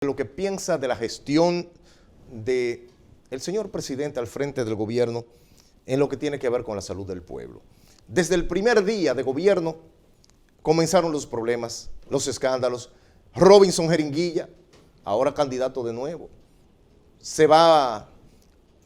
Lo que piensa de la gestión del señor presidente al frente del gobierno en lo que tiene que ver con la salud del pueblo. Desde el primer día de gobierno comenzaron los problemas, los escándalos. Robinson Jeringuilla, ahora candidato de nuevo, se va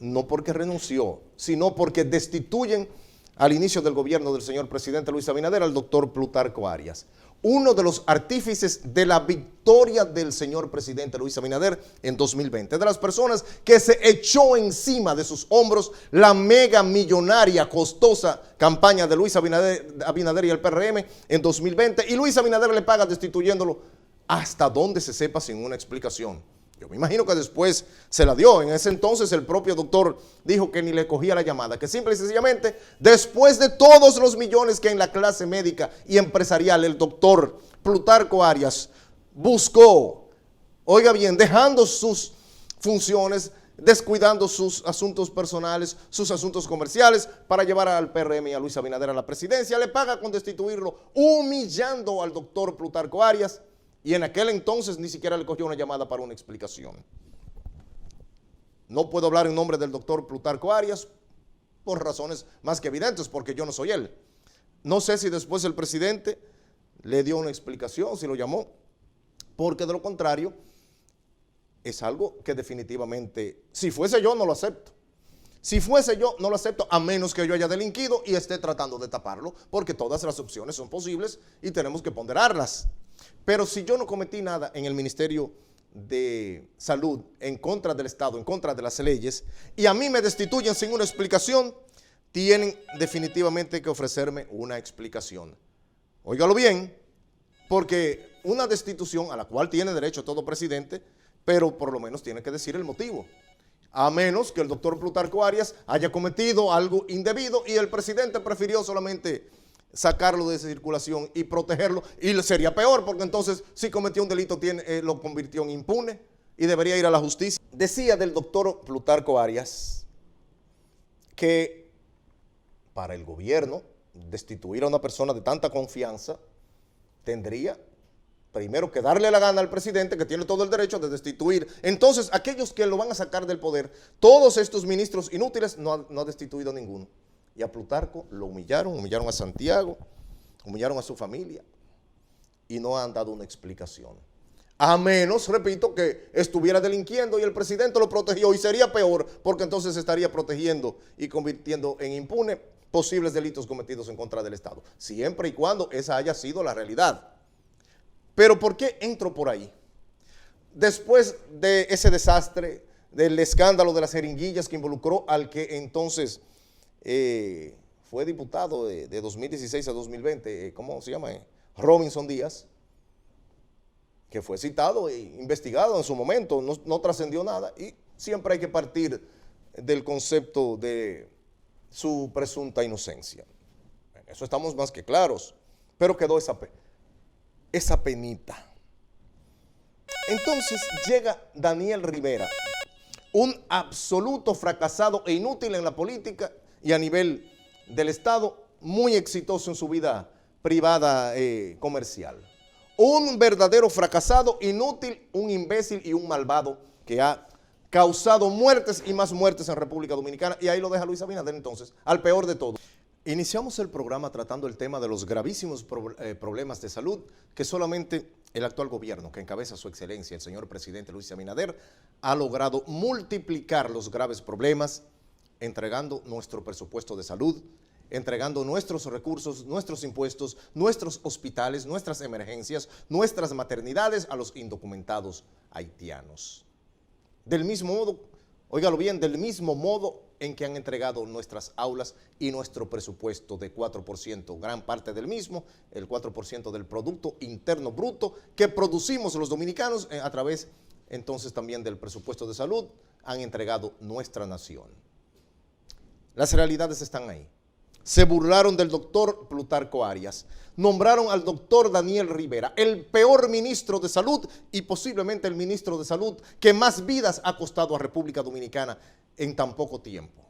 no porque renunció, sino porque destituyen al inicio del gobierno del señor presidente Luis Abinader al doctor Plutarco Arias, uno de los artífices de la victoria del señor presidente Luis Abinader en 2020, de las personas que se echó encima de sus hombros la mega millonaria, costosa campaña de Luis Abinader y el PRM en 2020, y Luis Abinader le paga destituyéndolo hasta donde se sepa sin una explicación. Yo me imagino que después se la dio. En ese entonces el propio doctor dijo que ni le cogía la llamada, que simple y sencillamente, después de todos los millones que en la clase médica y empresarial el doctor Plutarco Arias buscó, oiga bien, dejando sus funciones, descuidando sus asuntos personales, sus asuntos comerciales, para llevar al PRM y a Luis Abinader a la presidencia, le paga con destituirlo, humillando al doctor Plutarco Arias. Y en aquel entonces ni siquiera le cogió una llamada para una explicación. No puedo hablar en nombre del doctor Plutarco Arias por razones más que evidentes, porque yo no soy él. No sé si después el presidente le dio una explicación, si lo llamó, porque de lo contrario es algo que definitivamente, si fuese yo, no lo acepto. Si fuese yo, no lo acepto, a menos que yo haya delinquido y esté tratando de taparlo, porque todas las opciones son posibles y tenemos que ponderarlas. Pero si yo no cometí nada en el Ministerio de Salud en contra del Estado, en contra de las leyes, y a mí me destituyen sin una explicación, tienen definitivamente que ofrecerme una explicación. Óigalo bien, porque una destitución a la cual tiene derecho todo presidente, pero por lo menos tiene que decir el motivo. A menos que el doctor Plutarco Arias haya cometido algo indebido y el presidente prefirió solamente sacarlo de circulación y protegerlo, y sería peor, porque entonces si cometió un delito lo convirtió en impune y debería ir a la justicia. Decía del doctor Plutarco Arias que para el gobierno destituir a una persona de tanta confianza tendría primero que darle la gana al presidente, que tiene todo el derecho de destituir. Entonces aquellos que lo van a sacar del poder, todos estos ministros inútiles, no ha destituido a ninguno. Y a Plutarco lo humillaron a Santiago, humillaron a su familia y no han dado una explicación. A menos, repito, que estuviera delinquiendo y el presidente lo protegió, y sería peor, porque entonces estaría protegiendo y convirtiendo en impune posibles delitos cometidos en contra del Estado, siempre y cuando esa haya sido la realidad. Pero ¿por qué entro por ahí? Después de ese desastre, del escándalo de las jeringuillas que involucró al que entonces fue diputado de 2016 a 2020, ¿cómo se llama? Robinson Díaz, que fue citado e investigado en su momento, no trascendió nada, y siempre hay que partir del concepto de su presunta inocencia. En eso estamos más que claros, pero quedó esa penita. Entonces llega Daniel Rivera, un absoluto fracasado e inútil en la política y a nivel del Estado, muy exitoso en su vida privada comercial. Un verdadero fracasado, inútil, un imbécil y un malvado que ha causado muertes y más muertes en República Dominicana, y ahí lo deja Luis Abinader entonces, al peor de todo. Iniciamos el programa tratando el tema de los gravísimos problemas de salud que solamente el actual gobierno, que encabeza su excelencia, el señor presidente Luis Abinader, ha logrado multiplicar los graves problemas, entregando nuestro presupuesto de salud, entregando nuestros recursos, nuestros impuestos, nuestros hospitales, nuestras emergencias, nuestras maternidades a los indocumentados haitianos. Del mismo modo, óigalo bien, del mismo modo en que han entregado nuestras aulas y nuestro presupuesto de 4%, gran parte del mismo, el 4% del Producto Interno Bruto que producimos los dominicanos a través entonces también del presupuesto de salud, han entregado nuestra nación. Las realidades están ahí. Se burlaron del doctor Plutarco Arias, nombraron al doctor Daniel Rivera, el peor ministro de salud y posiblemente el ministro de salud que más vidas ha costado a República Dominicana en tan poco tiempo.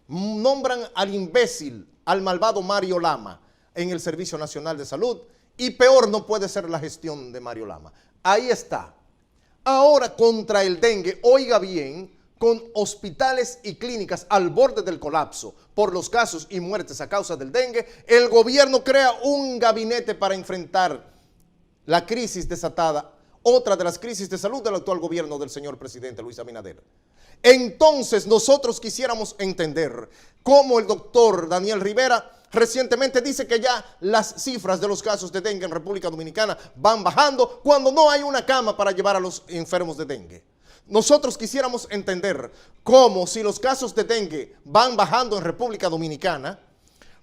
Nombran al imbécil, al malvado Mario Lama en el Servicio Nacional de Salud, y peor no puede ser la gestión de Mario Lama. Ahí está. Ahora contra el dengue, oiga bien, con hospitales y clínicas al borde del colapso por los casos y muertes a causa del dengue, el gobierno crea un gabinete para enfrentar la crisis desatada, otra de las crisis de salud del actual gobierno del señor presidente Luis Abinader. Entonces nosotros quisiéramos entender cómo el doctor Daniel Rivera recientemente dice que ya las cifras de los casos de dengue en República Dominicana van bajando cuando no hay una cama para llevar a los enfermos de dengue. Nosotros quisiéramos entender cómo, si los casos de dengue van bajando en República Dominicana,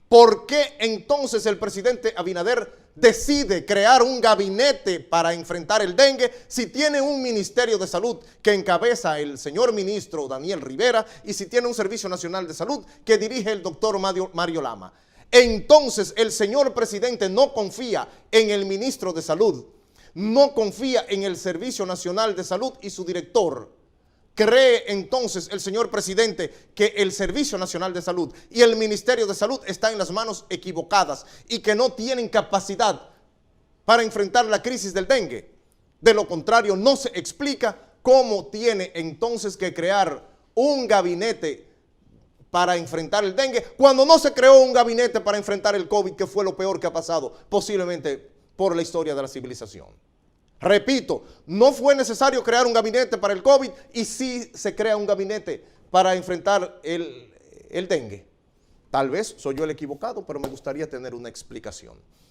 ¿por qué entonces el presidente Abinader decide crear un gabinete para enfrentar el dengue si tiene un Ministerio de Salud que encabeza el señor ministro Daniel Rivera y si tiene un Servicio Nacional de Salud que dirige el doctor Mario Lama? Entonces el señor presidente no confía en el ministro de Salud, no confía en el Servicio Nacional de Salud y su director. ¿Cree entonces el señor presidente que el Servicio Nacional de Salud y el Ministerio de Salud están en las manos equivocadas y que no tienen capacidad para enfrentar la crisis del dengue? De lo contrario, no se explica cómo tiene entonces que crear un gabinete para enfrentar el dengue, cuando no se creó un gabinete para enfrentar el COVID, que fue lo peor que ha pasado posiblemente por la historia de la civilización. Repito, no fue necesario crear un gabinete para el COVID y sí se crea un gabinete para enfrentar el dengue. Tal vez soy yo el equivocado, pero me gustaría tener una explicación.